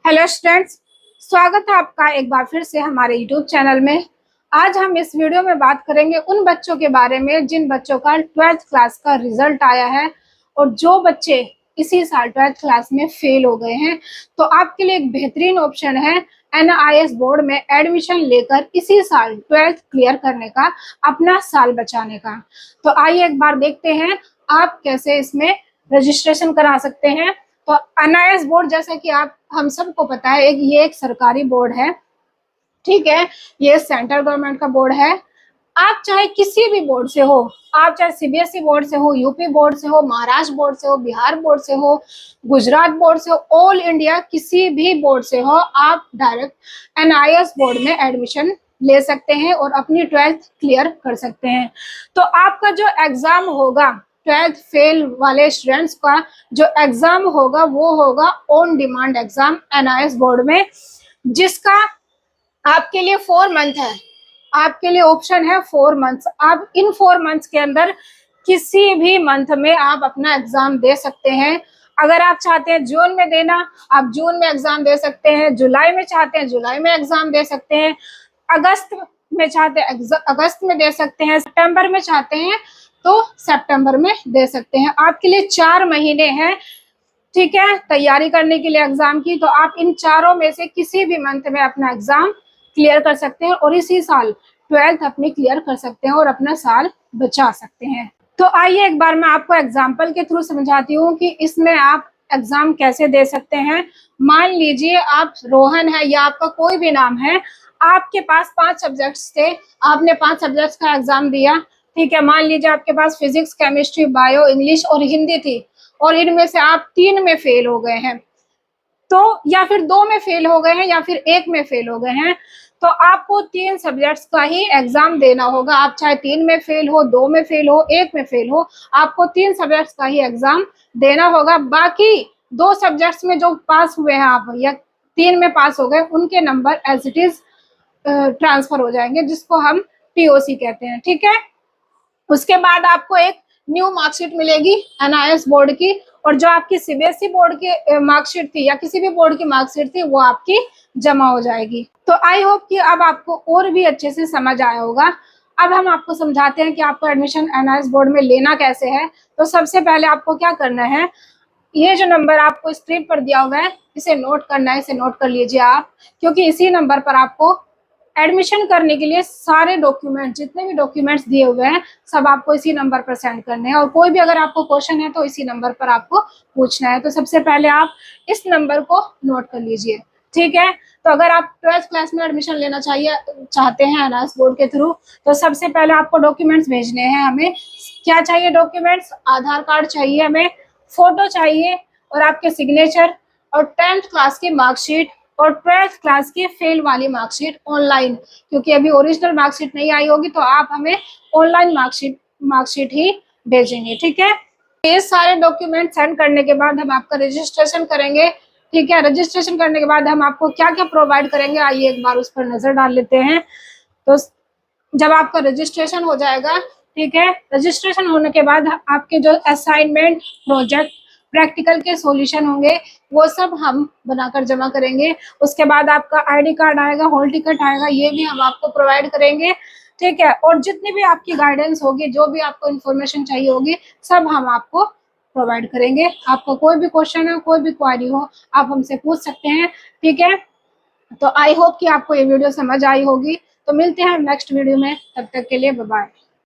Hello students, स्वागत है आपका एक बार फिर से हमारे यूट्यूब चैनल में। आज हम इस वीडियो में बात करेंगे उन बच्चों के बारे में जिन बच्चों का 12th क्लास का रिजल्ट आया है और जो बच्चे इसी साल 12th क्लास में फेल हो गए हैं। तो आपके लिए एक बेहतरीन ऑप्शन है NIS बोर्ड में एडमिशन लेकर इसी साल 12th क्लियर करने का, अपना साल बचाने का। तो आइए एक बार देखते हैं आप कैसे इसमें रजिस्ट्रेशन करा सकते हैं। तो NIS बोर्ड, जैसा कि हम सबको पता है, ये एक सरकारी बोर्ड है, ठीक है। ये सेंट्रल गवर्नमेंट का बोर्ड है। आप चाहे किसी भी बोर्ड से हो, आप चाहे CBSE बोर्ड से हो, यूपी बोर्ड से हो, महाराष्ट्र बोर्ड से हो, बिहार बोर्ड से हो, गुजरात बोर्ड से हो, ऑल इंडिया किसी भी बोर्ड से हो, आप डायरेक्ट NIS बोर्ड में एडमिशन ले सकते हैं और अपनी 12th क्लियर कर सकते हैं। तो आपका जो एग्जाम होगा, 12th फेल वाले स्टूडेंट्स का जो एग्जाम होगा वो होगा on demand exam NIS board में, जिसका आपके लिए 4 मंथ है। आपके लिए ऑप्शन है 4 मंथ्स। आप इन 4 मंथ्स के अंदर किसी भी मंथ में आप अपना एग्जाम दे सकते हैं। अगर आप चाहते हैं जून में देना, आप जून में एग्जाम दे सकते हैं। जुलाई में चाहते हैं जुलाई में एग्जाम दे सकते हैं। अगस्त में चाहते हैं अगस्त में दे सकते हैं। सितंबर में चाहते हैं तो सितंबर में दे सकते हैं। आपके लिए 4 महीने हैं, ठीक है, तैयारी करने के लिए एग्जाम की। तो आप इन चारों में से किसी भी मंथ में अपना एग्जाम क्लियर कर सकते हैं और इसी साल 12th अपनी क्लियर कर सकते हैं और अपना साल बचा सकते हैं। तो आइए एक बार मैं आपको एग्जाम्पल के थ्रू समझाती हूँ कि इसमें आप एग्जाम कैसे दे सकते हैं। मान लीजिए आप रोहन है या आपका कोई भी नाम है, आपके पास 5 सब्जेक्ट्स थे, आपने 5 सब्जेक्ट्स का एग्जाम दिया, ठीक है। मान लीजिए आपके पास फिजिक्स, केमिस्ट्री, बायो, इंग्लिश और हिंदी थी और इनमें से आप 3 में फेल हो गए हैं, तो या फिर 2 में फेल हो गए हैं या फिर 1 में फेल हो गए हैं, तो आपको 3 सब्जेक्ट्स का ही एग्जाम देना होगा। आप चाहे 3 में फेल हो, 2 में फेल हो, 1 में फेल हो, आपको 3 सब्जेक्ट्स का ही एग्जाम देना होगा। बाकी 2 सब्जेक्ट्स में जो पास हुए हैं आप या 3 में पास हो गए, उनके number as it is transfer हो जाएंगे, जिसको हम TOC कहते हैं, ठीक है। उसके बाद आपको एक न्यू मार्कशीट मिलेगी NIS बोर्ड की, और जो आपकी CBSE बोर्ड की मार्कशीट थी या किसी भी बोर्ड की मार्कशीट थी वो आपकी जमा हो जाएगी। तो आई होप कि अब आपको और भी अच्छे से समझ आया होगा। अब हम आपको समझाते हैं कि आपको एडमिशन NIS बोर्ड में लेना कैसे है। तो सबसे पहले आपको क्या करना है, ये जो नंबर आपको स्क्रीन पर दिया हुआ है इसे नोट करना है, इसे नोट कर लीजिए आप, क्योंकि इसी नंबर पर आपको एडमिशन करने के लिए सारे डॉक्यूमेंट, जितने भी डॉक्यूमेंट्स दिए हुए हैं, सब आपको इसी नंबर पर सेंड करने हैं। और कोई भी अगर आपको क्वेश्चन है तो इसी नंबर पर आपको पूछना है। तो सबसे पहले आप इस नंबर को नोट कर लीजिए, ठीक है। तो अगर आप 12th क्लास में एडमिशन लेना चाहते हैं NIS बोर्ड के थ्रू, तो सबसे पहले आपको डॉक्यूमेंट्स भेजने हैं। हमें क्या चाहिए डॉक्यूमेंट्स? आधार कार्ड चाहिए, हमें फोटो चाहिए और आपके सिग्नेचर, और 10th क्लास की मार्कशीट और 12th क्लास की फेल वाली मार्कशीट ऑनलाइन, क्योंकि अभी ओरिजिनल मार्कशीट नहीं आई होगी, तो आप हमें ऑनलाइन मार्कशीट ही भेजेंगे, ठीक है। ये सारे डॉक्यूमेंट सेंड करने के बाद हम आपका रजिस्ट्रेशन करेंगे, ठीक है। रजिस्ट्रेशन करने के बाद हम आपको क्या क्या प्रोवाइड करेंगे, आइए एक बार उस पर नजर डाल लेते हैं। तो जब आपका रजिस्ट्रेशन हो जाएगा, ठीक है, रजिस्ट्रेशन होने के बाद आपके जो असाइनमेंट, प्रोजेक्ट, प्रैक्टिकल के सॉल्यूशन होंगे, वो सब हम बनाकर जमा करेंगे। उसके बाद आपका ID कार्ड आएगा, हॉल टिकट आएगा, ये भी हम आपको प्रोवाइड करेंगे, ठीक है। और जितनी भी आपकी गाइडेंस होगी, जो भी आपको इन्फॉर्मेशन चाहिए होगी, सब हम आपको प्रोवाइड करेंगे। आपका कोई भी क्वेश्चन हो, कोई भी क्वारी हो, आप हमसे पूछ सकते हैं, ठीक है। तो आई होप कि आपको ये वीडियो समझ आई होगी। तो मिलते हैं नेक्स्ट वीडियो में, तब तक के लिए बाय बाय।